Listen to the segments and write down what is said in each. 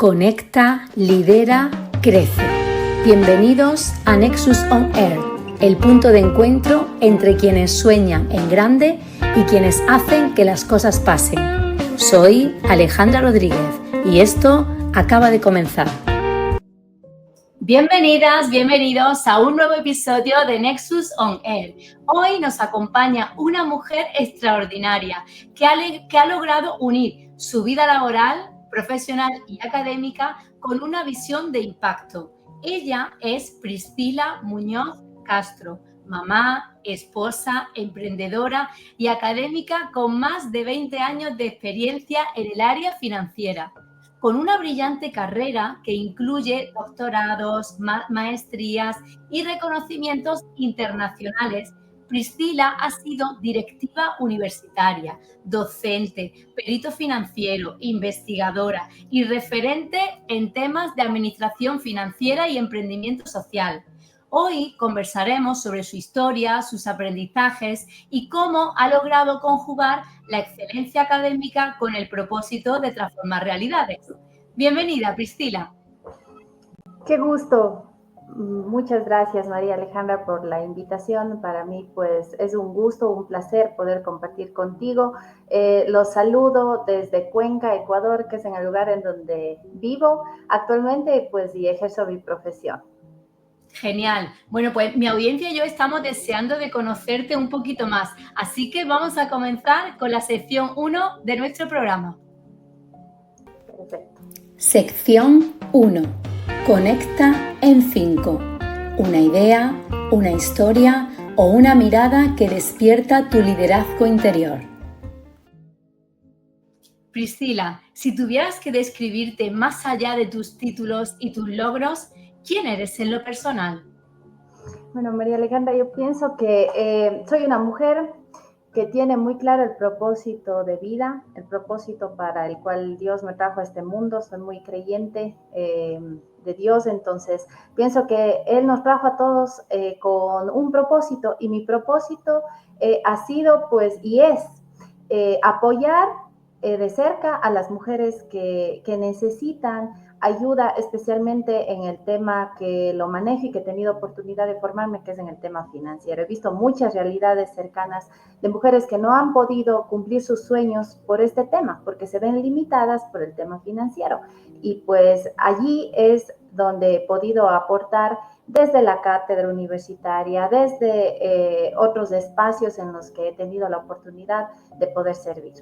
Conecta, lidera, crece. Bienvenidos a Nexus On Air, el punto de encuentro entre quienes sueñan en grande y quienes hacen que las cosas pasen. Soy Alejandra Rodríguez y esto acaba de comenzar. Bienvenidas, bienvenidos a un nuevo episodio de Nexus On Air. Hoy nos acompaña una mujer extraordinaria que ha logrado unir su vida laboral, profesional y académica con una visión de impacto. Ella es Priscila Muñoz Castro, mamá, esposa, emprendedora y académica con más de 20 años de experiencia en el área financiera. Con una brillante carrera que incluye doctorados, maestrías y reconocimientos internacionales, Priscila ha sido directiva universitaria, docente, perito financiero, investigadora y referente en temas de administración financiera y emprendimiento social. Hoy conversaremos sobre su historia, sus aprendizajes y cómo ha logrado conjugar la excelencia académica con el propósito de transformar realidades. Bienvenida, Priscila. Qué gusto. Muchas gracias, María Alejandra, por la invitación. Para mí, pues, es un gusto, un placer poder compartir contigo. Los saludo desde Cuenca, Ecuador, que es en el lugar en donde vivo actualmente, pues, y ejerzo mi profesión. Genial. Bueno, pues mi audiencia y yo estamos deseando de conocerte un poquito más. Así que vamos a comenzar con la sección 1 de nuestro programa. Perfecto. Sección 1. Conecta en 5. Una idea, una historia o una mirada que despierta tu liderazgo interior. Priscila, si tuvieras que describirte más allá de tus títulos y tus logros, ¿quién eres en lo personal? Bueno, María Alejandra, yo pienso que soy una mujer que tiene muy claro el propósito de vida, el propósito para el cual Dios me trajo a este mundo. Soy muy creyente de Dios, entonces pienso que Él nos trajo a todos con un propósito, y mi propósito ha sido, pues, y es apoyar de cerca a las mujeres que necesitan ayuda, especialmente en el tema que lo manejo y que he tenido oportunidad de formarme, que es en el tema financiero. He visto muchas realidades cercanas de mujeres que no han podido cumplir sus sueños por este tema, porque se ven limitadas por el tema financiero. Y pues allí es donde he podido aportar desde la cátedra universitaria, desde otros espacios en los que he tenido la oportunidad de poder servir.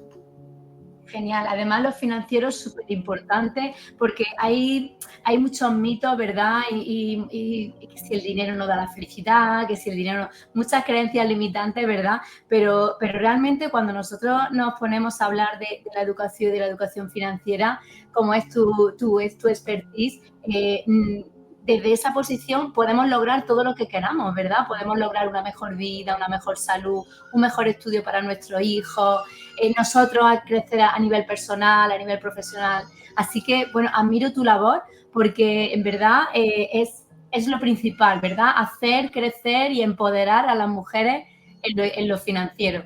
Genial. Además, lo financiero es súper importante porque hay muchos mitos, ¿verdad? Y que si el dinero no da la felicidad, que si el dinero... Muchas creencias limitantes, ¿verdad? Pero realmente cuando nosotros nos ponemos a hablar de la educación y de la educación financiera, como es tu expertise, desde esa posición podemos lograr todo lo que queramos, ¿verdad? Podemos lograr una mejor vida, una mejor salud, un mejor estudio para nuestros hijos, nosotros a crecer a nivel personal, a nivel profesional. Así que, bueno, admiro tu labor porque en verdad es lo principal, ¿verdad? Hacer crecer y empoderar a las mujeres en lo financiero.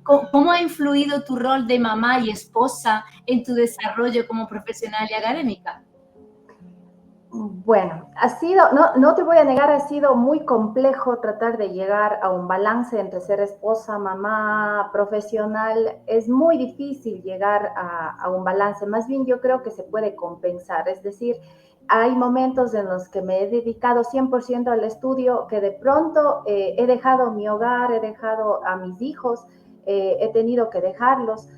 ¿Cómo ha influido tu rol de mamá y esposa en tu desarrollo como profesional y académica? Bueno, no te voy a negar, ha sido muy complejo tratar de llegar a un balance entre ser esposa, mamá, profesional. Es muy difícil llegar a un balance. Más bien yo creo que se puede compensar. Es decir, hay momentos en los que me he dedicado 100% al estudio, que de pronto he dejado mi hogar, he dejado a mis hijos, he tenido que dejarlos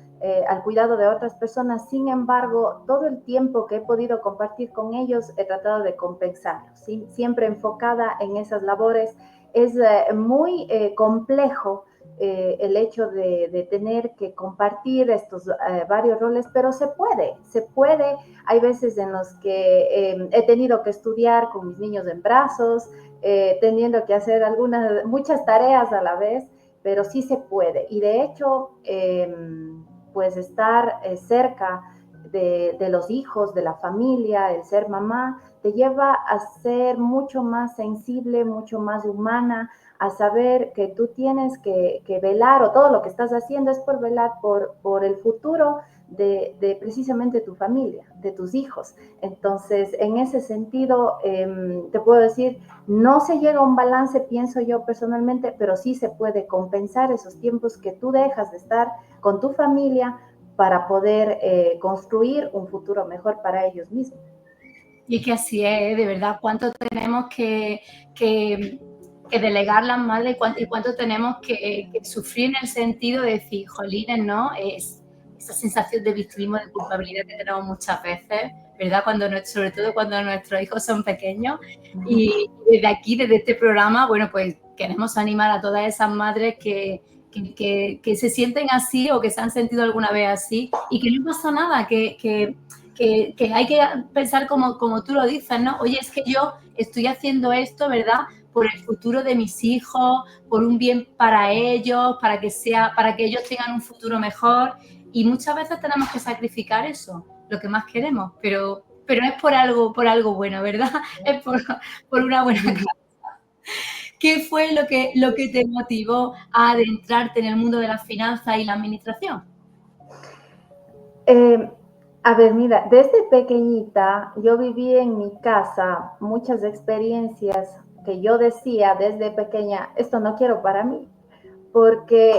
al cuidado de otras personas. Sin embargo, todo el tiempo que he podido compartir con ellos he tratado de compensarlo, ¿sí? Siempre enfocada en esas labores. Es muy complejo el hecho de tener que compartir estos varios roles, pero se puede. Hay veces en los que he tenido que estudiar con mis niños en brazos, teniendo que hacer muchas tareas a la vez, pero sí se puede. Y de hecho, pues estar cerca de los hijos, de la familia, el ser mamá, te lleva a ser mucho más sensible, mucho más humana, a saber que tú tienes que velar, o todo lo que estás haciendo es por velar por el futuro de precisamente tu familia, de tus hijos. Entonces, en ese sentido, te puedo decir, no se llega a un balance, pienso yo personalmente, pero sí se puede compensar esos tiempos que tú dejas de estar con tu familia para poder construir un futuro mejor para ellos mismos. Y es que así es, de verdad, cuánto tenemos que delegar las madres y cuánto tenemos que sufrir en el sentido de decir, jolines, ¿no? Es esa sensación de victimismo, de culpabilidad que tenemos muchas veces, ¿verdad? Sobre todo cuando nuestros hijos son pequeños. Y desde aquí, desde este programa, bueno, pues queremos animar a todas esas madres que se sienten así o que se han sentido alguna vez así y que no pasa nada, que hay que pensar como tú lo dices, ¿no? Oye, es que yo estoy haciendo esto, ¿verdad? Por el futuro de mis hijos, por un bien para ellos, para que ellos tengan un futuro mejor. Y muchas veces tenemos que sacrificar eso, lo que más queremos, pero es por algo bueno, ¿verdad? Es por una buena causa. ¿Qué fue lo que te motivó a adentrarte en el mundo de las finanzas y la administración? A ver, mira, desde pequeñita yo viví en mi casa muchas experiencias que yo decía desde pequeña, esto no quiero para mí, porque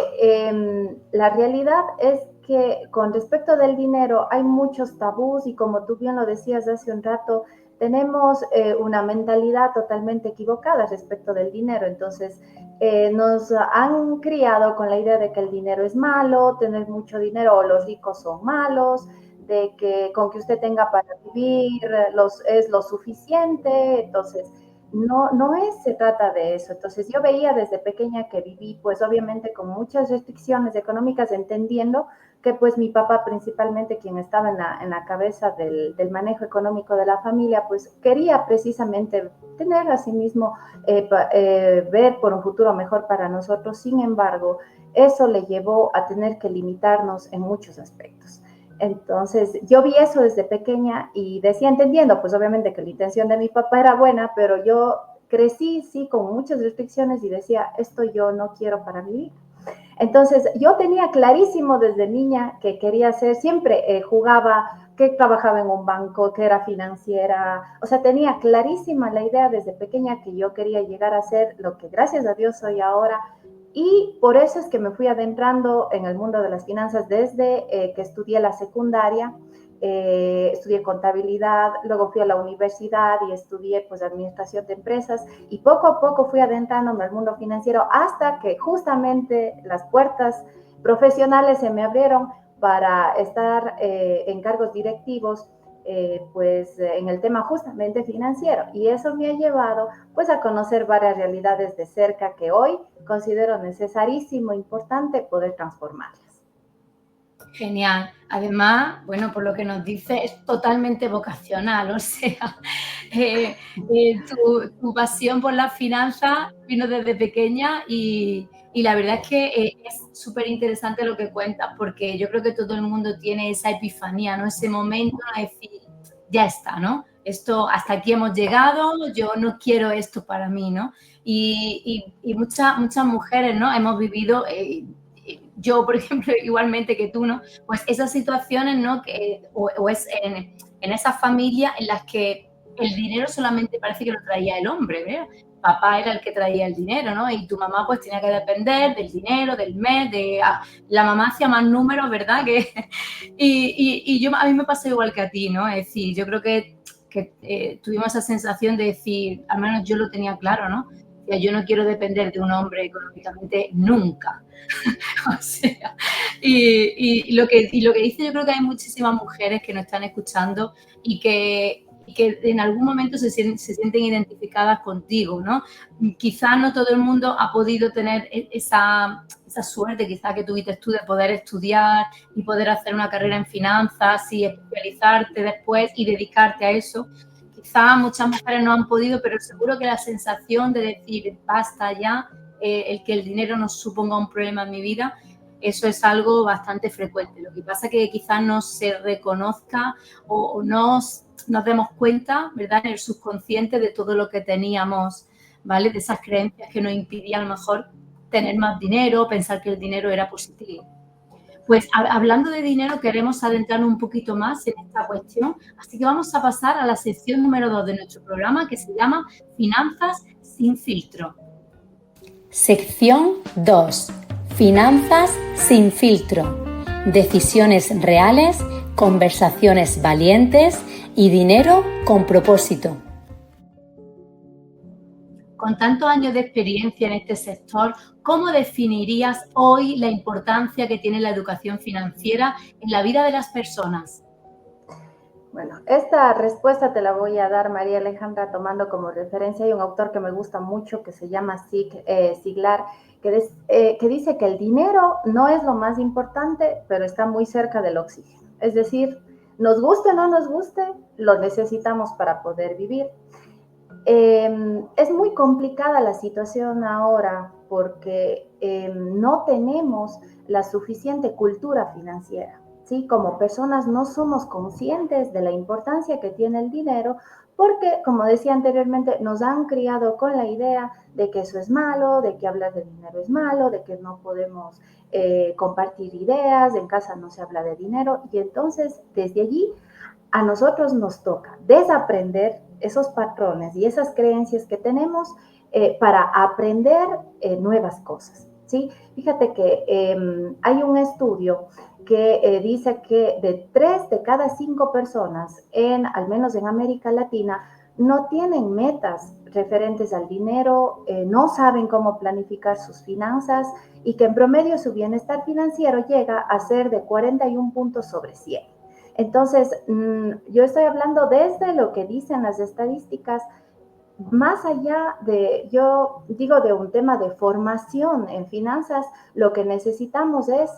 la realidad es que con respecto del dinero hay muchos tabús y como tú bien lo decías hace un rato, tenemos una mentalidad totalmente equivocada respecto del dinero. Entonces, nos han criado con la idea de que el dinero es malo, tener mucho dinero o los ricos son malos, de que con que usted tenga para vivir es lo suficiente. Entonces, se trata de eso. Entonces yo veía desde pequeña que viví pues obviamente con muchas restricciones económicas, entendiendo que pues mi papá principalmente, quien estaba en la cabeza del manejo económico de la familia, pues quería precisamente tener a sí mismo, ver por un futuro mejor para nosotros. Sin embargo, eso le llevó a tener que limitarnos en muchos aspectos. Entonces, yo vi eso desde pequeña y decía, entendiendo, pues obviamente que la intención de mi papá era buena, pero yo crecí, sí, con muchas restricciones y decía, esto yo no quiero para mi vida. Entonces, yo tenía clarísimo desde niña que quería ser, siempre jugaba, que trabajaba en un banco, que era financiera, o sea, tenía clarísima la idea desde pequeña que yo quería llegar a ser lo que gracias a Dios soy ahora. Y por eso es que me fui adentrando en el mundo de las finanzas desde que estudié la secundaria. Estudié contabilidad, luego fui a la universidad y estudié pues administración de empresas y poco a poco fui adentrándome al mundo financiero hasta que justamente las puertas profesionales se me abrieron para estar en cargos directivos, en el tema justamente financiero, y eso me ha llevado pues a conocer varias realidades de cerca que hoy considero necesarísimo, importante poder transformarlas. Genial. Además, bueno, por lo que nos dice, es totalmente vocacional, o sea, tu pasión por las finanzas vino desde pequeña y la verdad es que es súper interesante lo que cuentas, porque yo creo que todo el mundo tiene esa epifanía, ¿no? Ese momento de decir, ya está, ¿no? Esto, hasta aquí hemos llegado, yo no quiero esto para mí, ¿no? Y muchas mujeres, ¿no? Hemos vivido... yo, por ejemplo, igualmente que tú, ¿no? Pues esas situaciones, ¿no? O es en esas familias en las que el dinero solamente parece que lo traía el hombre, ¿verdad? Papá era el que traía el dinero, ¿no? Y tu mamá pues tenía que depender del dinero, del mes, la mamá hacía más números, ¿verdad? A mí me pasó igual que a ti, ¿no? Es decir, yo creo que tuvimos esa sensación de decir, al menos yo lo tenía claro, ¿no? O sea, yo no quiero depender de un hombre económicamente nunca. O sea, lo que dice, yo creo que hay muchísimas mujeres que nos están escuchando y que en algún momento se sienten identificadas contigo, ¿no? Quizás no todo el mundo ha podido tener esa suerte, quizás que tuviste tú, de poder estudiar y poder hacer una carrera en finanzas y especializarte después y dedicarte a eso. Quizás muchas mujeres no han podido, pero seguro que la sensación de decir, basta ya, el que el dinero no suponga un problema en mi vida, eso es algo bastante frecuente. Lo que pasa es que quizás no se reconozca o nos demos cuenta, ¿verdad?, en el subconsciente de todo lo que teníamos, ¿vale?, de esas creencias que nos impidían a lo mejor tener más dinero, pensar que el dinero era positivo. Pues hablando de dinero, queremos adentrarnos un poquito más en esta cuestión, así que vamos a pasar a la sección número 2 de nuestro programa, que se llama Finanzas sin filtro. Sección 2. Finanzas sin filtro. Decisiones reales, conversaciones valientes y dinero con propósito. Con tantos años de experiencia en este sector, ¿cómo definirías hoy la importancia que tiene la educación financiera en la vida de las personas? Bueno, esta respuesta te la voy a dar, María Alejandra, tomando como referencia. Hay un autor que me gusta mucho que se llama Ziglar, que dice que el dinero no es lo más importante, pero está muy cerca del oxígeno. Es decir, nos guste o no nos guste, lo necesitamos para poder vivir. Es muy complicada la situación ahora porque no tenemos la suficiente cultura financiera. ¿Sí? Como personas no somos conscientes de la importancia que tiene el dinero porque, como decía anteriormente, nos han criado con la idea de que eso es malo, de que hablar de dinero es malo, de que no podemos compartir ideas, en casa no se habla de dinero y entonces desde allí a nosotros nos toca desaprender esos patrones y esas creencias que tenemos para aprender nuevas cosas. ¿Sí? Fíjate que hay un estudio que dice que de 3 de cada 5 personas, al menos en América Latina, no tienen metas referentes al dinero, no saben cómo planificar sus finanzas y que en promedio su bienestar financiero llega a ser de 41 puntos sobre 100. Entonces, yo estoy hablando desde lo que dicen las estadísticas, más allá de, yo digo, de un tema de formación en finanzas, lo que necesitamos es,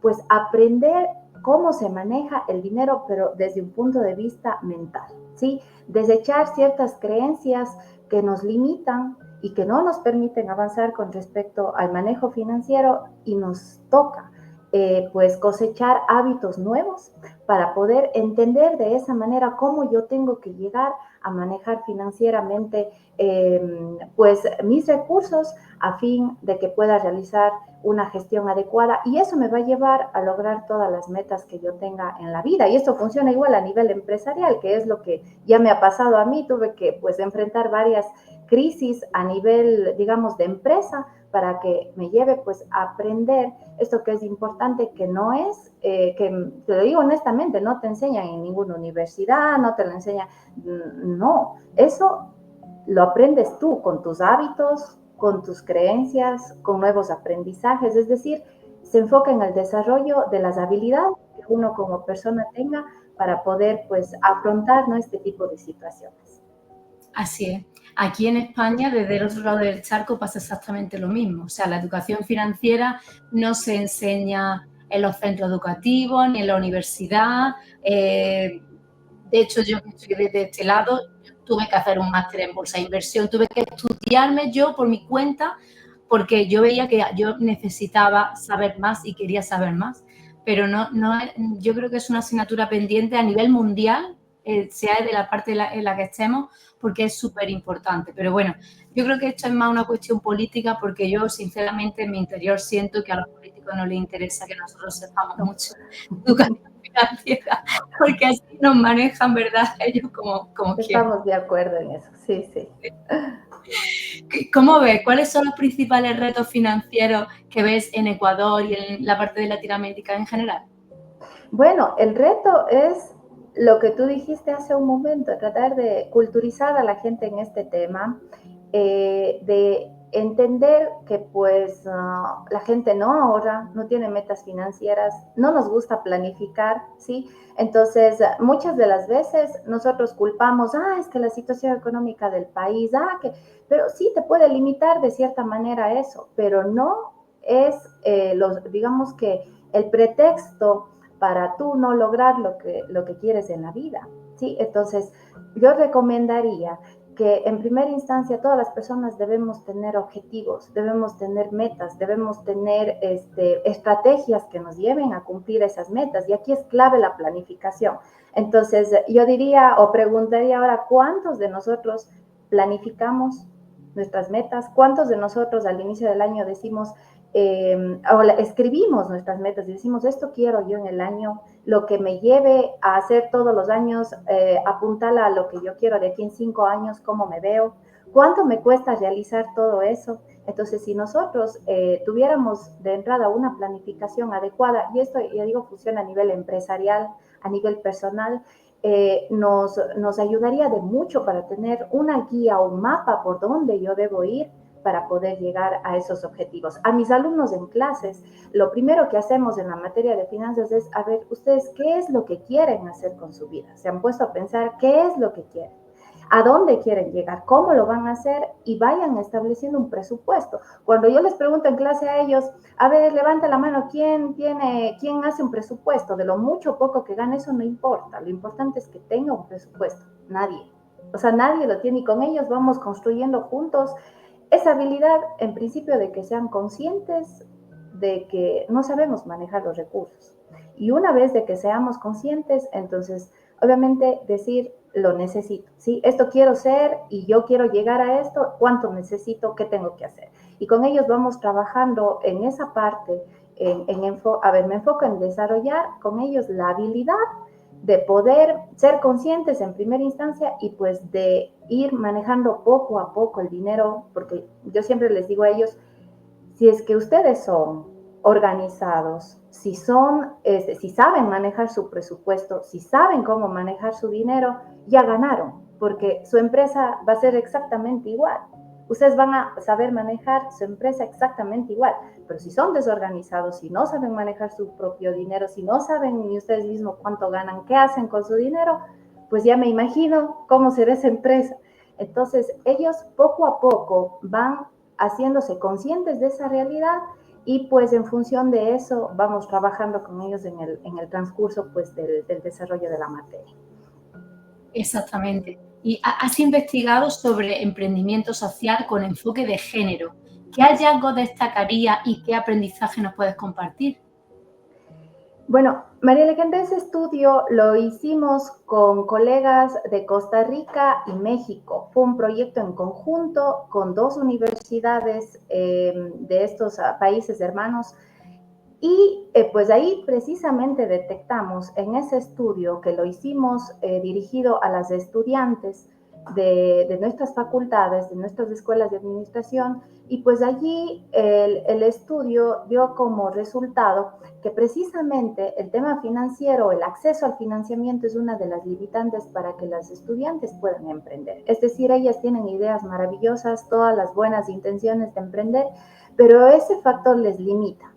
pues, aprender cómo se maneja el dinero, pero desde un punto de vista mental, ¿sí? Desechar ciertas creencias que nos limitan y que no nos permiten avanzar con respecto al manejo financiero y nos toca pues cosechar hábitos nuevos para poder entender de esa manera cómo yo tengo que llegar a manejar financieramente pues mis recursos a fin de que pueda realizar una gestión adecuada y eso me va a llevar a lograr todas las metas que yo tenga en la vida y esto funciona igual a nivel empresarial, que es lo que ya me ha pasado a mí. Tuve que pues enfrentar varias crisis a nivel, digamos, de empresa para que me lleve pues a aprender esto que es importante, que no es, que te lo digo honestamente, no te enseñan en ninguna universidad, no te lo enseñan, no, eso lo aprendes tú con tus hábitos, con tus creencias, con nuevos aprendizajes, es decir, se enfoca en el desarrollo de las habilidades que uno como persona tenga para poder pues afrontar, ¿no?, este tipo de situaciones. Así es. Aquí en España, desde el otro lado del charco, pasa exactamente lo mismo. O sea, la educación financiera no se enseña en los centros educativos ni en la universidad. De hecho, yo que estoy desde este lado, tuve que hacer un máster en bolsa de inversión, tuve que estudiarme yo por mi cuenta porque yo veía que yo necesitaba saber más y quería saber más. Pero no, yo creo que es una asignatura pendiente a nivel mundial, sea de la parte en la que estemos, porque es súper importante. Pero bueno, yo creo que esto es más una cuestión política porque yo, sinceramente, en mi interior siento que a los políticos no les interesa que nosotros sepamos mucho de educación financiera, porque así nos manejan, ¿verdad? Ellos como quieren. Estamos de acuerdo en eso, sí, sí. ¿Cómo ves? ¿Cuáles son los principales retos financieros que ves en Ecuador y en la parte de Latinoamérica en general? Bueno, el reto es lo que tú dijiste hace un momento, tratar de culturizar a la gente en este tema, de entender que pues la gente no ahorra, no tiene metas financieras, no nos gusta planificar, ¿sí? Entonces, muchas de las veces nosotros culpamos, es que la situación económica del país, pero sí te puede limitar de cierta manera eso, pero no es, digamos que el pretexto para tú no lograr lo que quieres en la vida, ¿sí? Entonces, yo recomendaría que en primera instancia todas las personas debemos tener objetivos, debemos tener metas, debemos tener estrategias que nos lleven a cumplir esas metas y aquí es clave la planificación. Entonces, yo diría o preguntaría ahora, ¿cuántos de nosotros planificamos nuestras metas? ¿Cuántos de nosotros al inicio del año decimos ahora escribimos nuestras metas y decimos, esto quiero yo en el año, lo que me lleve a hacer todos los años, apuntarla a lo que yo quiero de aquí en 5 años, cómo me veo, cuánto me cuesta realizar todo eso. Entonces, si nosotros tuviéramos de entrada una planificación adecuada, y esto, ya digo, funciona a nivel empresarial, a nivel personal, nos ayudaría de mucho para tener una guía o un mapa por dónde yo debo ir para poder llegar a esos objetivos. A mis alumnos en clases, lo primero que hacemos en la materia de finanzas es, a ver, ustedes, ¿qué es lo que quieren hacer con su vida? ¿Se han puesto a pensar qué es lo que quieren? ¿A dónde quieren llegar? ¿Cómo lo van a hacer? Y vayan estableciendo un presupuesto. Cuando yo les pregunto en clase a ellos, a ver, levanta la mano, ¿quién hace un presupuesto? De lo mucho o poco que gane, eso no importa. Lo importante es que tenga un presupuesto. Nadie. O sea, nadie lo tiene y con ellos vamos construyendo juntos esa habilidad, en principio, de que sean conscientes de que no sabemos manejar los recursos. Y una vez de que seamos conscientes, entonces, obviamente, decir, lo necesito, ¿sí? Esto quiero ser y yo quiero llegar a esto, ¿cuánto necesito? ¿Qué tengo que hacer? Y con ellos vamos trabajando en esa parte, me enfoco en desarrollar con ellos la habilidad de poder ser conscientes en primera instancia y pues de ir manejando poco a poco el dinero, porque yo siempre les digo a ellos, si es que ustedes son organizados, si saben manejar su presupuesto, si saben cómo manejar su dinero, ya ganaron, porque su empresa va a ser exactamente igual. Ustedes van a saber manejar su empresa exactamente igual, pero si son desorganizados, si no saben manejar su propio dinero, si no saben ni ustedes mismos cuánto ganan, qué hacen con su dinero, pues ya me imagino cómo será esa empresa. Entonces, ellos poco a poco van haciéndose conscientes de esa realidad y pues en función de eso vamos trabajando con ellos en el transcurso pues del desarrollo de la materia. Exactamente. Y has investigado sobre emprendimiento social con enfoque de género. ¿Qué hallazgos destacaría y qué aprendizaje nos puedes compartir? Bueno, María Alejandra, ese estudio lo hicimos con colegas de Costa Rica y México. Fue un proyecto en conjunto con 2 universidades de estos países hermanos. Y pues ahí precisamente detectamos en ese estudio que lo hicimos dirigido a las estudiantes de nuestras facultades, de nuestras escuelas de administración, y pues allí el estudio dio como resultado que precisamente el tema financiero, el acceso al financiamiento es una de las limitantes para que las estudiantes puedan emprender. Es decir, ellas tienen ideas maravillosas, todas las buenas intenciones de emprender, pero ese factor les limita.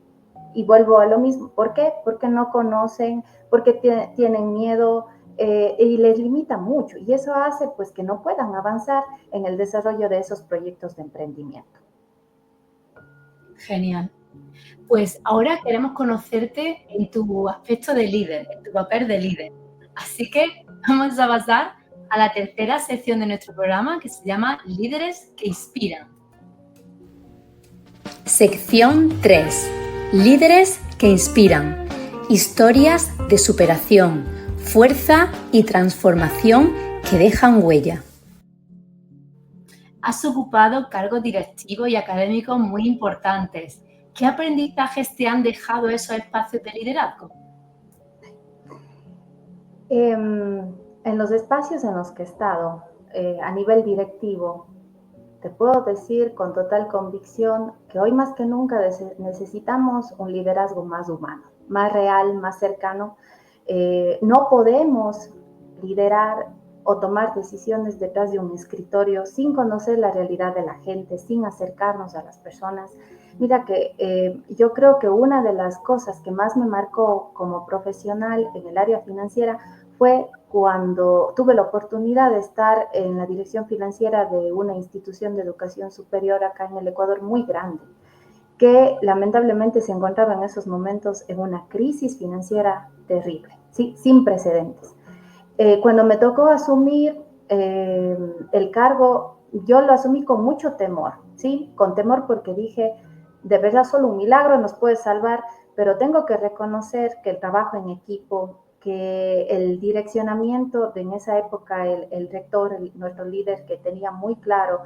Y vuelvo a lo mismo. ¿Por qué? Porque no conocen, porque tienen miedo y les limita mucho. Y eso hace pues que no puedan avanzar en el desarrollo de esos proyectos de emprendimiento. Genial. Pues ahora queremos conocerte en tu aspecto de líder, en tu papel de líder. Así que vamos a pasar a la tercera sección de nuestro programa que se llama Líderes que Inspiran. Sección 3. Líderes que inspiran. Historias de superación, fuerza y transformación que dejan huella. Has ocupado cargos directivos y académicos muy importantes. ¿Qué aprendizajes te han dejado esos espacios de liderazgo? En los espacios en los que he estado, a nivel directivo, te puedo decir con total convicción que hoy más que nunca necesitamos un liderazgo más humano, más real, más cercano. No podemos liderar o tomar decisiones detrás de un escritorio sin conocer la realidad de la gente, sin acercarnos a las personas. Mira que yo creo que una de las cosas que más me marcó como profesional en el área financiera fue cuando tuve la oportunidad de estar en la dirección financiera de una institución de educación superior acá en el Ecuador muy grande, que lamentablemente se encontraba en esos momentos en una crisis financiera terrible, ¿sí? Sin precedentes. Cuando me tocó asumir el cargo, yo lo asumí con mucho temor, ¿sí? Con temor porque dije, de verdad solo un milagro nos puede salvar, pero tengo que reconocer que el trabajo en equipo, que el direccionamiento de en esa época, el rector, nuestro líder, que tenía muy claro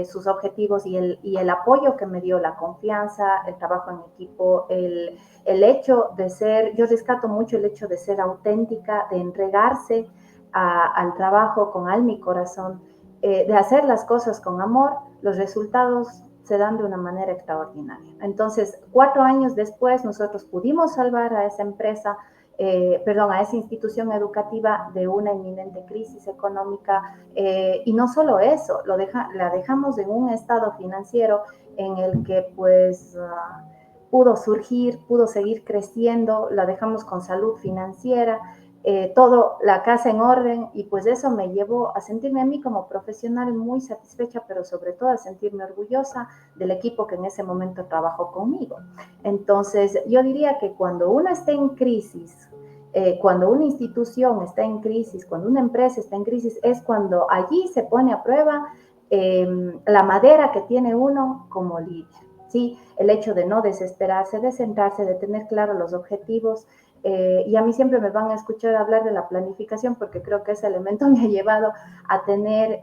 sus objetivos y el apoyo que me dio, la confianza, el trabajo en equipo, el hecho de ser, yo rescato mucho el hecho de ser auténtica, de entregarse al trabajo con alma y corazón, de hacer las cosas con amor. Los resultados se dan de una manera extraordinaria. Entonces, 4 años después, nosotros pudimos salvar a esa empresa, a esa institución educativa de una inminente crisis económica, y no solo eso, la dejamos en un estado financiero en el que pues pudo surgir, pudo seguir creciendo, la dejamos con salud financiera, todo, la casa en orden, y pues eso me llevó a sentirme a mí como profesional muy satisfecha, pero sobre todo a sentirme orgullosa del equipo que en ese momento trabajó conmigo. Entonces, yo diría que cuando uno está en crisis, cuando una institución está en crisis, cuando una empresa está en crisis, es cuando allí se pone a prueba la madera que tiene uno como líder, ¿sí? El hecho de no desesperarse, de centrarse, de tener claros los objetivos. Y a mí siempre me van a escuchar hablar de la planificación porque creo que ese elemento me ha llevado a tener,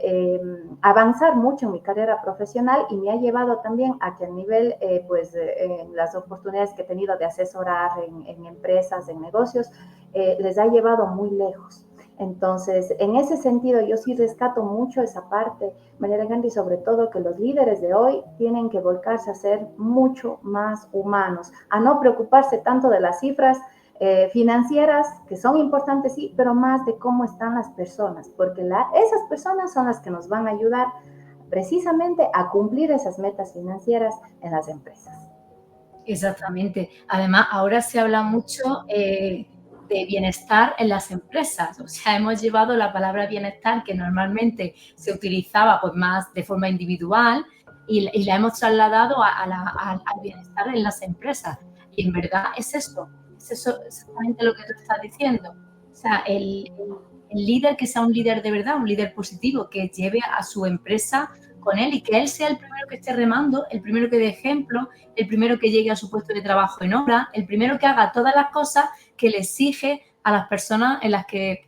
avanzar mucho en mi carrera profesional, y me ha llevado también a que a nivel, en las oportunidades que he tenido de asesorar en empresas, en negocios, les ha llevado muy lejos. Entonces, en ese sentido, yo sí rescato mucho esa parte, María Alejandra, y sobre todo que los líderes de hoy tienen que volcarse a ser mucho más humanos, a no preocuparse tanto de las cifras financieras, que son importantes, sí, pero más de cómo están las personas, porque esas personas son las que nos van a ayudar precisamente a cumplir esas metas financieras en las empresas. Exactamente. Además, ahora se habla mucho de bienestar en las empresas. O sea, hemos llevado la palabra bienestar, que normalmente se utilizaba pues más de forma individual, y la hemos trasladado al bienestar en las empresas. Y en verdad es eso exactamente lo que tú estás diciendo. O sea, el líder que sea un líder de verdad, un líder positivo, que lleve a su empresa con él y que él sea el primero que esté remando, el primero que dé ejemplo, el primero que llegue a su puesto de trabajo en hora, el primero que haga todas las cosas que le exige a las personas a las que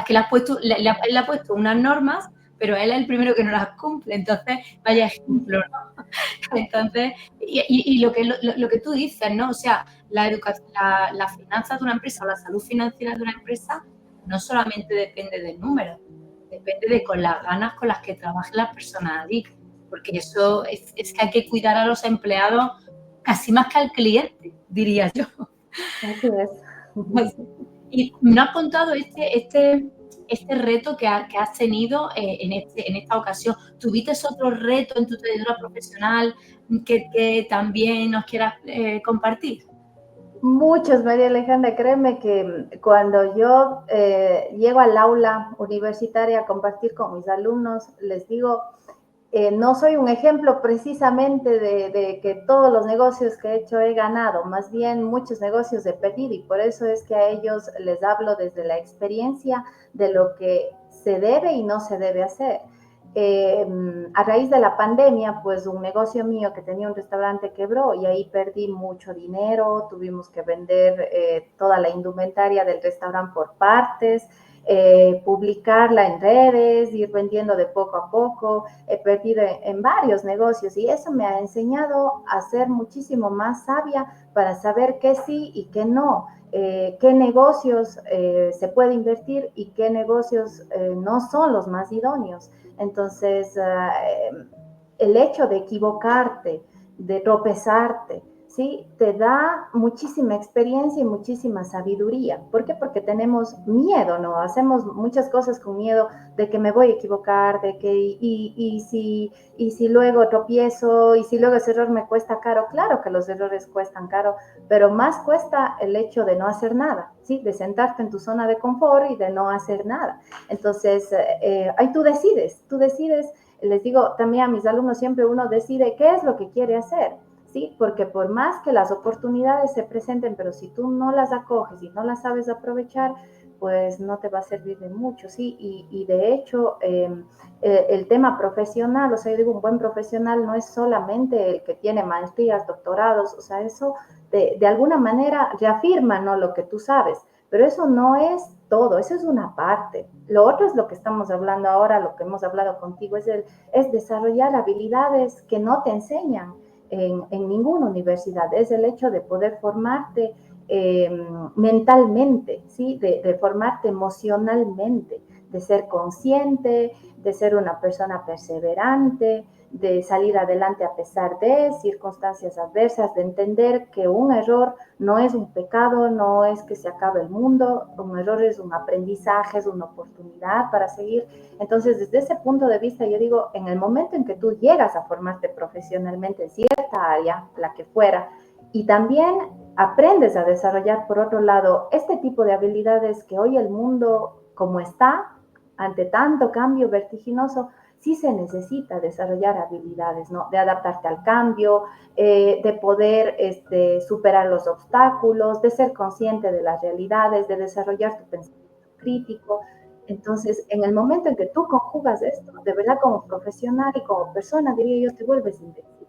le ha puesto unas normas, pero él es el primero que no las cumple. Entonces, vaya ejemplo, ¿no? Entonces, y lo que tú dices, ¿no? O sea, la finanzas de una empresa o la salud financiera de una empresa no solamente depende del número, depende de con las ganas con las que trabajen las personas allí, porque eso es que hay que cuidar a los empleados casi más que al cliente, diría yo. Así es. Pues, y nos has contado este reto que has tenido en esta ocasión. ¿Tuviste otro reto en tu trayectoria profesional que también nos quieras compartir? Muchos, María Alejandra, créeme que cuando yo llego al aula universitaria a compartir con mis alumnos, les digo, no soy un ejemplo precisamente de que todos los negocios que he hecho he ganado, más bien muchos negocios he perdido, y por eso es que a ellos les hablo desde la experiencia de lo que se debe y no se debe hacer. A raíz de la pandemia, pues un negocio mío que tenía un restaurante quebró y ahí perdí mucho dinero, tuvimos que vender toda la indumentaria del restaurante por partes, publicarla en redes, ir vendiendo de poco a poco. He perdido en varios negocios y eso me ha enseñado a ser muchísimo más sabia para saber qué sí y qué no, qué negocios se puede invertir y qué negocios no son los más idóneos. Entonces, el hecho de equivocarte, de tropezarte, ¿sí? Te da muchísima experiencia y muchísima sabiduría. ¿Por qué? Porque tenemos miedo, ¿no? Hacemos muchas cosas con miedo de que me voy a equivocar, de que y si luego tropiezo, y si luego ese error me cuesta caro. Claro que los errores cuestan caro, pero más cuesta el hecho de no hacer nada, ¿sí? De sentarte en tu zona de confort y de no hacer nada. Entonces, ahí tú decides, les digo también a mis alumnos siempre, uno decide qué es lo que quiere hacer. ¿Sí? Porque por más que las oportunidades se presenten, pero si tú no las acoges y no las sabes aprovechar, pues no te va a servir de mucho, ¿sí? Y de hecho, el tema profesional, o sea, yo digo, un buen profesional no es solamente el que tiene maestrías, doctorados, o sea, eso de alguna manera reafirma, ¿no? Lo que tú sabes, pero eso no es todo, eso es una parte. Lo otro es lo que estamos hablando ahora, lo que hemos hablado contigo, es desarrollar habilidades que no te enseñan en ninguna universidad. Es el hecho de poder formarte mentalmente, ¿sí? De formarte emocionalmente, de ser consciente, de ser una persona perseverante, de salir adelante a pesar de circunstancias adversas, de entender que un error no es un pecado, no es que se acabe el mundo, un error es un aprendizaje, es una oportunidad para seguir. Entonces, desde ese punto de vista, yo digo, en el momento en que tú llegas a formarte profesionalmente en cierta área, la que fuera, y también aprendes a desarrollar, por otro lado, este tipo de habilidades que hoy el mundo, como está, ante tanto cambio vertiginoso, sí se necesita desarrollar habilidades, ¿no? De adaptarte al cambio, de poder superar los obstáculos, de ser consciente de las realidades, de desarrollar tu pensamiento crítico. Entonces, en el momento en que tú conjugas esto, de verdad como profesional y como persona, diría yo, te vuelves invencible.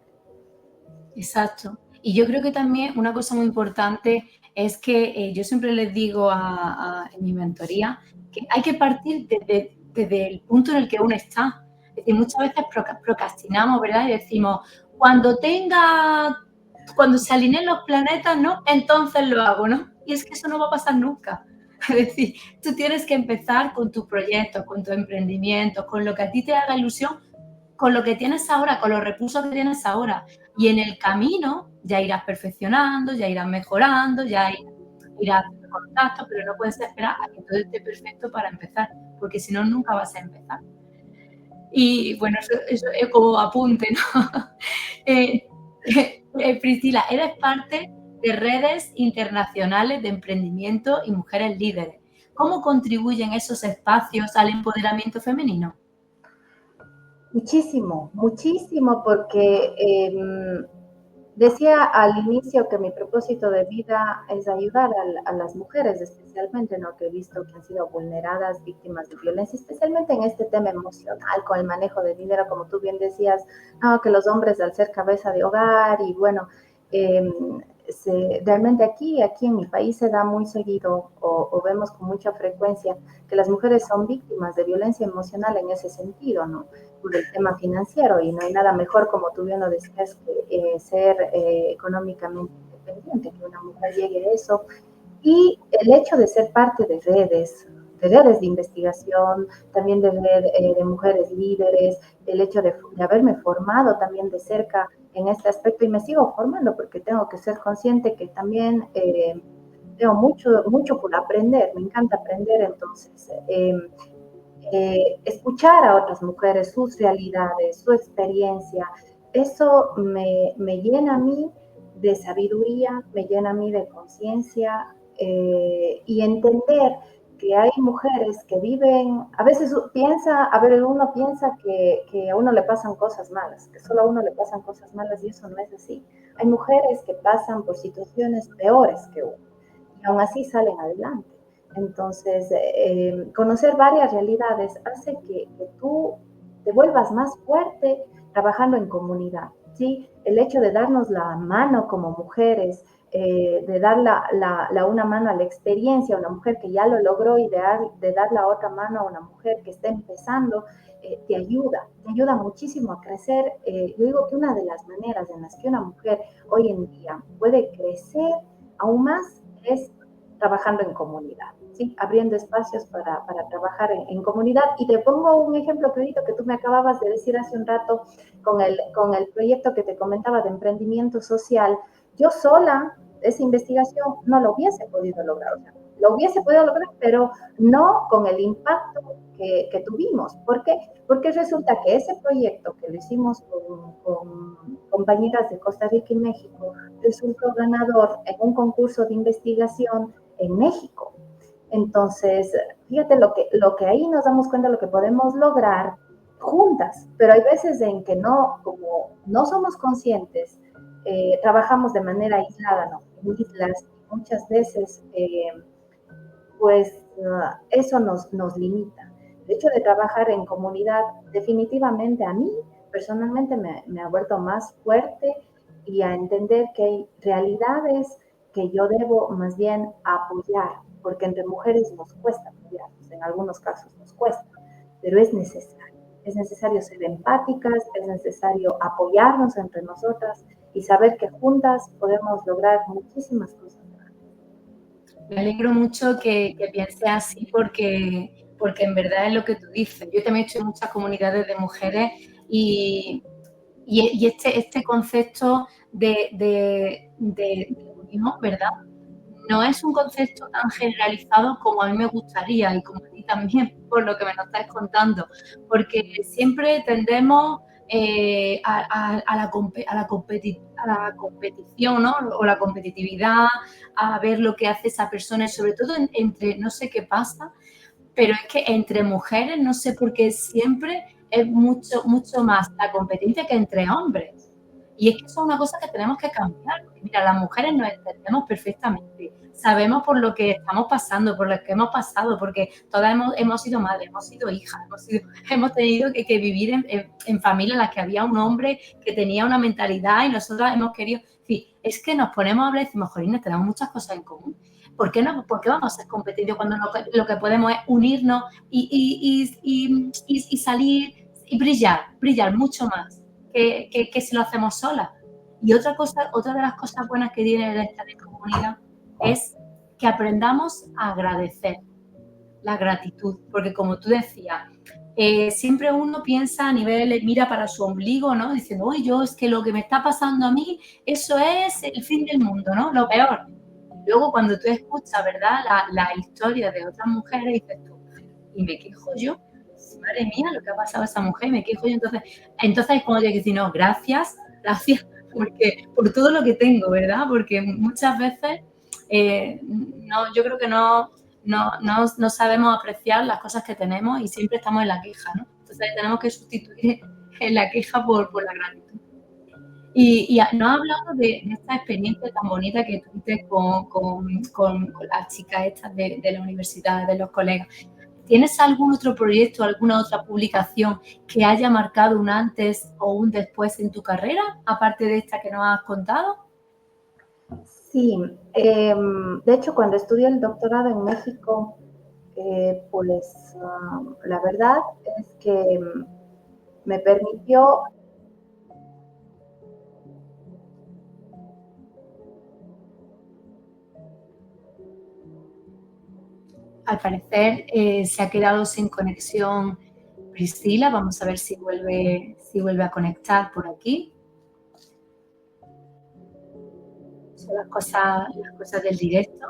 Exacto. Y yo creo que también una cosa muy importante es que yo siempre les digo en mi mentoría que hay que partir desde el punto en el que uno está. Es decir, muchas veces procrastinamos, ¿verdad? Y decimos, cuando se alineen los planetas, ¿no? Entonces lo hago, ¿no? Y es que eso no va a pasar nunca. Es decir, tú tienes que empezar con tus proyectos, con tus emprendimientos, con lo que a ti te haga ilusión, con lo que tienes ahora, con los recursos que tienes ahora. Y en el camino ya irás perfeccionando, ya irás mejorando, ya irás haciendo contactos, pero no puedes esperar a que todo esté perfecto para empezar, porque si no, nunca vas a empezar. Y bueno, eso es como apunte, ¿no? Priscila, eres parte de redes internacionales de emprendimiento y mujeres líderes. ¿Cómo contribuyen esos espacios al empoderamiento femenino? Muchísimo, muchísimo, porque decía al inicio que mi propósito de vida es ayudar a las mujeres, especialmente, ¿no? Que he visto que han sido vulneradas, víctimas de violencia, especialmente en este tema emocional, con el manejo de dinero, como tú bien decías, no, que los hombres al ser cabeza de hogar y bueno, realmente aquí en mi país se da muy seguido o vemos con mucha frecuencia que las mujeres son víctimas de violencia emocional en ese sentido, ¿no? Por el tema financiero, y no hay nada mejor, como tú bien lo decías, que ser económicamente independiente, que una mujer llegue a eso. Y el hecho de ser parte de redes de investigación, también de red de mujeres líderes, el hecho de haberme formado también de cerca en este aspecto, y me sigo formando porque tengo que ser consciente que también tengo mucho por aprender, me encanta aprender. Entonces escuchar a otras mujeres, sus realidades, su experiencia, eso me llena a mí de sabiduría, me llena a mí de conciencia, y entender que hay mujeres que viven, a veces uno piensa que a uno le pasan cosas malas, que solo a uno le pasan cosas malas, y eso no es así. Hay mujeres que pasan por situaciones peores que uno y aún así salen adelante. Entonces, conocer varias realidades hace que tú te vuelvas más fuerte trabajando en comunidad, ¿sí? El hecho de darnos la mano como mujeres, de dar una mano a la experiencia a una mujer que ya lo logró, y de dar la otra mano a una mujer que está empezando, te ayuda muchísimo a crecer. Yo digo que una de las maneras en las que una mujer hoy en día puede crecer aún más es trabajando en comunidad, ¿sí? Abriendo espacios para trabajar en comunidad. Y te pongo un ejemplo, Pedrito, que tú me acababas de decir hace un rato con el proyecto que te comentaba de emprendimiento social. Yo sola, esa investigación, no lo hubiese podido lograr. O sea, lo hubiese podido lograr, pero no con el impacto que tuvimos. ¿Por qué? Porque resulta que ese proyecto que lo hicimos con compañeras de Costa Rica y México resultó ganador en un concurso de investigación en México. Entonces, fíjate lo que ahí nos damos cuenta, lo que podemos lograr juntas, pero hay veces en que no, como no somos conscientes, trabajamos de manera aislada, ¿no? En islas, muchas veces, pues eso nos limita. El hecho de trabajar en comunidad definitivamente a mí personalmente me ha vuelto más fuerte, y a entender que hay realidades que yo debo más bien apoyar, porque entre mujeres nos cuesta apoyarnos, en algunos casos nos cuesta, pero es necesario ser empáticas, es necesario apoyarnos entre nosotras y saber que juntas podemos lograr muchísimas cosas. Me alegro mucho que pienses así porque en verdad es lo que tú dices. Yo también estoy en muchas comunidades de mujeres y este concepto de unión, ¿verdad? No es un concepto tan generalizado como a mí me gustaría y como a ti también, por lo que me lo estás contando, porque siempre tendemos a la competición, ¿no? O la competitividad, a ver lo que hace esa persona, y sobre todo entre, no sé qué pasa, pero es que entre mujeres, no sé por qué siempre es mucho más la competencia que entre hombres. Y es que eso es una cosa que tenemos que cambiar. Porque, mira, las mujeres nos entendemos perfectamente. Sabemos por lo que estamos pasando, por lo que hemos pasado, porque todas hemos sido madres, hemos sido hijas, hemos tenido que vivir en familias en las que había un hombre que tenía una mentalidad y nosotras hemos querido... En fin, es que nos ponemos a hablar y decimos, jolines, tenemos muchas cosas en común. ¿Por qué vamos a ser competitivos cuando lo que podemos es unirnos y salir y brillar mucho más que si lo hacemos solas? Y otra de las cosas buenas que tiene el estar en comunidad es que aprendamos a agradecer, la gratitud, porque como tú decías, siempre uno piensa a nivel, mira para su ombligo, ¿no? Diciendo, uy, es que lo que me está pasando a mí, eso es el fin del mundo, ¿no? Lo peor. Luego, cuando tú escuchas, ¿verdad?, la historia de otras mujeres, dices tú, ¿y me quejo yo? Madre mía, lo que ha pasado a esa mujer, me quejo yo. Entonces es cuando yo decir, no, gracias, por todo lo que tengo, ¿verdad? Porque muchas veces yo creo que no sabemos apreciar las cosas que tenemos y siempre estamos en la queja, ¿no? Entonces tenemos que sustituir en la queja por la gratitud. Y nos ha hablado de esta experiencia tan bonita que tuviste con las chicas estas de la universidad, de los colegas. ¿Tienes algún otro proyecto, alguna otra publicación que haya marcado un antes o un después en tu carrera, aparte de esta que nos has contado? Sí, de hecho, cuando estudié el doctorado en México, la verdad es que me permitió... Al parecer se ha quedado sin conexión Priscila. Vamos a ver si vuelve a conectar por aquí. Son las cosas del directo.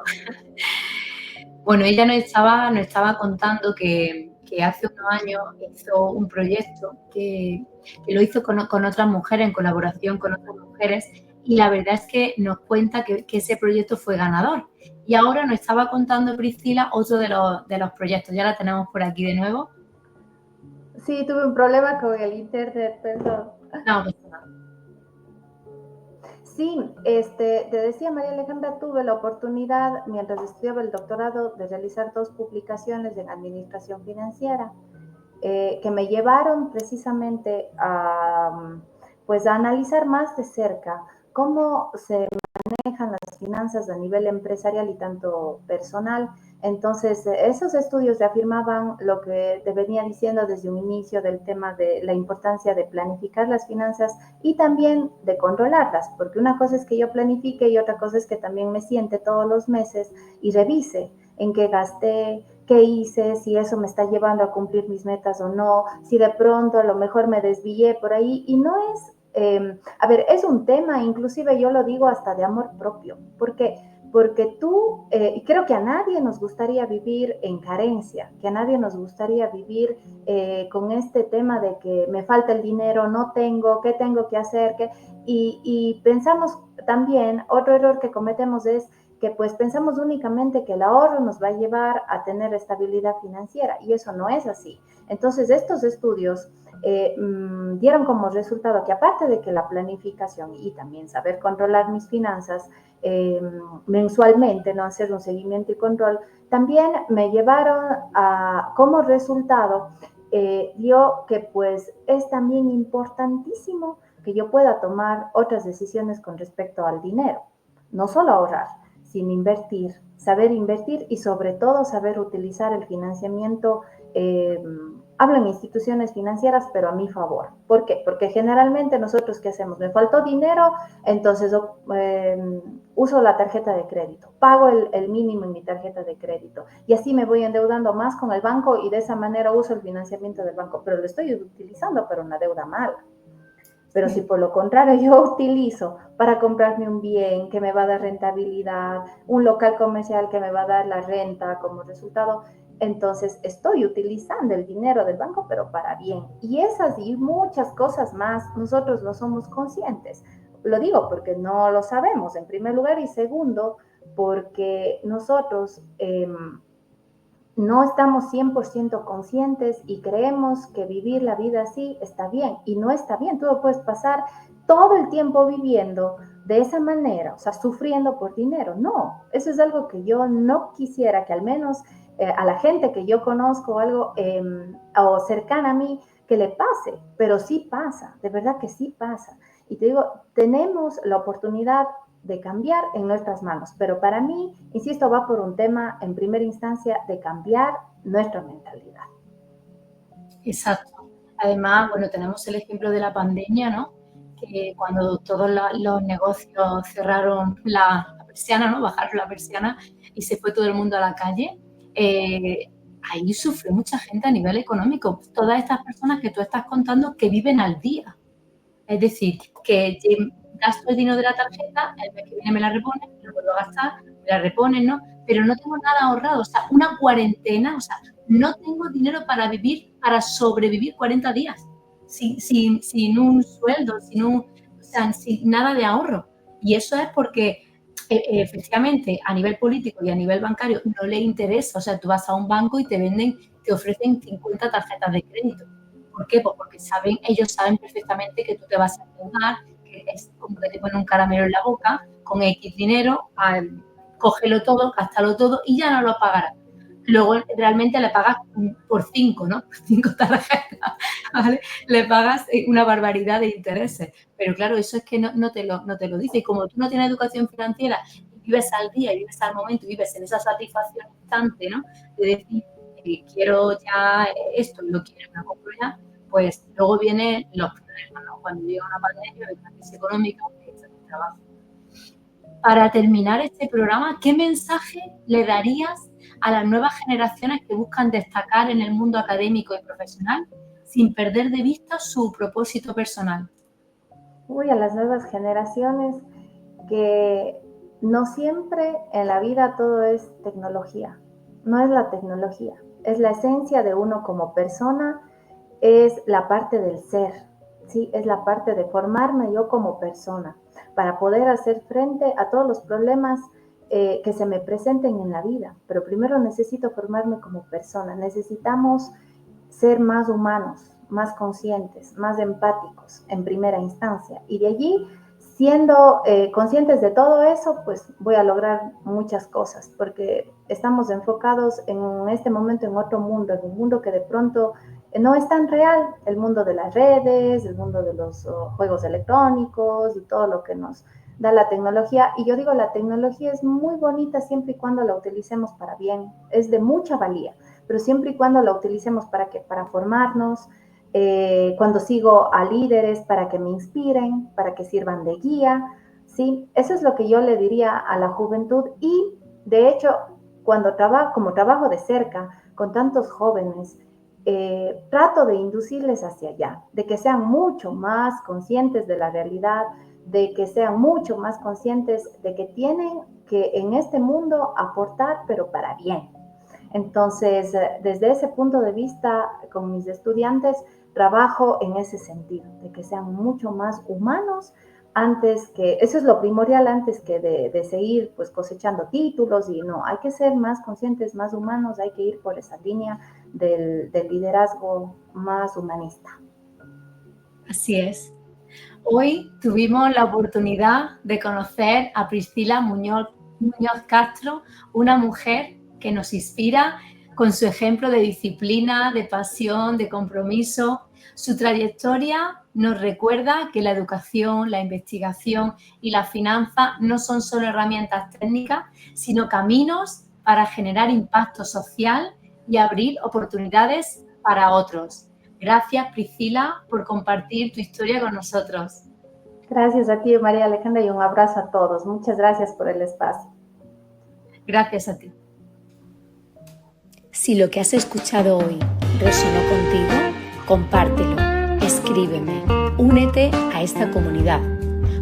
Bueno, ella nos estaba contando que hace unos años hizo un proyecto que lo hizo con otras mujeres, en colaboración con otras mujeres, y la verdad es que nos cuenta que ese proyecto fue ganador. Y ahora nos estaba contando Priscila otro de los proyectos. Ya la tenemos por aquí de nuevo. Sí, tuve un problema con el internet, perdón. No, pues nada. Sí, te decía, María Alejandra, tuve la oportunidad, mientras estudiaba el doctorado, de realizar 2 publicaciones en administración financiera, que me llevaron precisamente pues a analizar más de cerca cómo se manejan las finanzas a nivel empresarial y tanto personal. Entonces, esos estudios reafirmaban lo que te venía diciendo desde un inicio del tema de la importancia de planificar las finanzas y también de controlarlas, porque una cosa es que yo planifique y otra cosa es que también me siente todos los meses y revise en qué gasté, qué hice, si eso me está llevando a cumplir mis metas o no, si de pronto a lo mejor me desvié por ahí. Y no es, es un tema, inclusive yo lo digo hasta de amor propio, porque tú, y creo que a nadie nos gustaría vivir en carencia, que a nadie nos gustaría vivir con este tema de que me falta el dinero, no tengo, ¿qué tengo que hacer? Y pensamos también, otro error que cometemos es que pues pensamos únicamente que el ahorro nos va a llevar a tener estabilidad financiera, y eso no es así. Entonces, estos estudios dieron como resultado que, aparte de que la planificación y también saber controlar mis finanzas mensualmente, no hacer un seguimiento y control, también me llevaron a, como resultado, dio que pues es también importantísimo que yo pueda tomar otras decisiones con respecto al dinero, no solo ahorrar, sin invertir, saber invertir y sobre todo saber utilizar el financiamiento. Hablo en instituciones financieras, pero a mi favor. ¿Por qué? Porque generalmente nosotros, ¿qué hacemos? Me faltó dinero, entonces uso la tarjeta de crédito, pago el mínimo en mi tarjeta de crédito y así me voy endeudando más con el banco y de esa manera uso el financiamiento del banco, pero lo estoy utilizando para una deuda mala. Pero si por lo contrario yo utilizo para comprarme un bien que me va a dar rentabilidad, un local comercial que me va a dar la renta como resultado, entonces estoy utilizando el dinero del banco, pero para bien. Y esas y muchas cosas más, nosotros no somos conscientes. Lo digo porque no lo sabemos, en primer lugar, y segundo, porque nosotros no estamos 100% conscientes y creemos que vivir la vida así está bien, y no está bien. Tú lo puedes pasar todo el tiempo viviendo de esa manera, o sea, sufriendo por dinero. No, eso es algo que yo no quisiera que al menos a la gente que yo conozco o cercana a mí, que le pase, pero sí pasa, de verdad que sí pasa. Y te digo, tenemos la oportunidad de cambiar en nuestras manos, pero para mí, insisto, va por un tema en primera instancia de cambiar nuestra mentalidad. Exacto. Además, bueno, tenemos el ejemplo de la pandemia, ¿no? Que cuando todos los negocios cerraron la persiana, ¿no? Bajaron la persiana y se fue todo el mundo a la calle, ahí sufrió mucha gente a nivel económico. Todas estas personas que tú estás contando que viven al día. Es decir, que gasto el dinero de la tarjeta, el mes que viene me la reponen, lo vuelvo a gastar, me la reponen, ¿no? Pero no tengo nada ahorrado, o sea, una cuarentena, o sea, no tengo dinero para vivir, para sobrevivir 40 días, sin un sueldo, sin nada de ahorro. Y eso es porque efectivamente a nivel político y a nivel bancario no le interesa, o sea, tú vas a un banco y te ofrecen 50 tarjetas de crédito. ¿Por qué? Pues porque ellos saben perfectamente que tú te vas a endeudar, que es como que te ponen un caramelo en la boca con X dinero, cógelo todo, gástalo todo y ya no lo pagarás. Luego realmente le pagas por 5, ¿no? 5 tarjetas, ¿vale? Le pagas una barbaridad de intereses. Pero claro, eso es que no te lo dice. Y como tú no tienes educación financiera y vives al día y vives al momento y vives en esa satisfacción instante, ¿no? De decir, quiero ya esto y lo quiero, me lo compro ya, pues luego vienen los problemas, ¿no? Cuando llega una pandemia, una crisis económica, que es el trabajo. Para terminar este programa, ¿qué mensaje le darías a las nuevas generaciones que buscan destacar en el mundo académico y profesional sin perder de vista su propósito personal? A las nuevas generaciones que no siempre en la vida todo es tecnología, no es la tecnología, es la esencia de uno como persona, es la parte del ser, ¿sí? Es la parte de formarme yo como persona para poder hacer frente a todos los problemas que se me presenten en la vida. Pero primero necesito formarme como persona, necesitamos ser más humanos, más conscientes, más empáticos en primera instancia. Y de allí, siendo conscientes de todo eso, pues voy a lograr muchas cosas, porque estamos enfocados en este momento en otro mundo, en un mundo que de pronto no es tan real, el mundo de las redes, el mundo de los juegos electrónicos y todo lo que nos da la tecnología. Y yo digo, la tecnología es muy bonita siempre y cuando la utilicemos para bien, es de mucha valía, pero siempre y cuando la utilicemos para formarnos, cuando sigo a líderes para que me inspiren, para que sirvan de guía, ¿sí? Eso es lo que yo le diría a la juventud. Y de hecho, como trabajo de cerca con tantos jóvenes, trato de inducirles hacia allá, de que sean mucho más conscientes de la realidad, de que sean mucho más conscientes de que tienen que en este mundo aportar, pero para bien. Entonces, desde ese punto de vista, con mis estudiantes, trabajo en ese sentido, de que sean mucho más humanos eso es lo primordial antes que de seguir pues cosechando títulos, y no, hay que ser más conscientes, más humanos, hay que ir por esa línea del liderazgo más humanista. Así es. Hoy tuvimos la oportunidad de conocer a Priscila Muñoz Castro, una mujer que nos inspira con su ejemplo de disciplina, de pasión, de compromiso. Su trayectoria nos recuerda que la educación, la investigación y la finanza no son solo herramientas técnicas, sino caminos para generar impacto social y abrir oportunidades para otros. Gracias, Priscila, por compartir tu historia con nosotros. Gracias a ti, María Alejandra, y un abrazo a todos. Muchas gracias por el espacio. Gracias a ti. Si lo que has escuchado hoy resonó contigo, compártelo, escríbeme, únete a esta comunidad,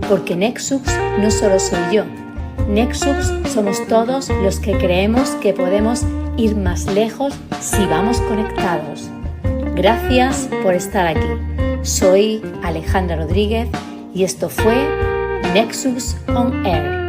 porque Nexus no solo soy yo, Nexus somos todos los que creemos que podemos ir más lejos si vamos conectados. Gracias por estar aquí. Soy Alejandra Rodríguez y esto fue Nexus on Air.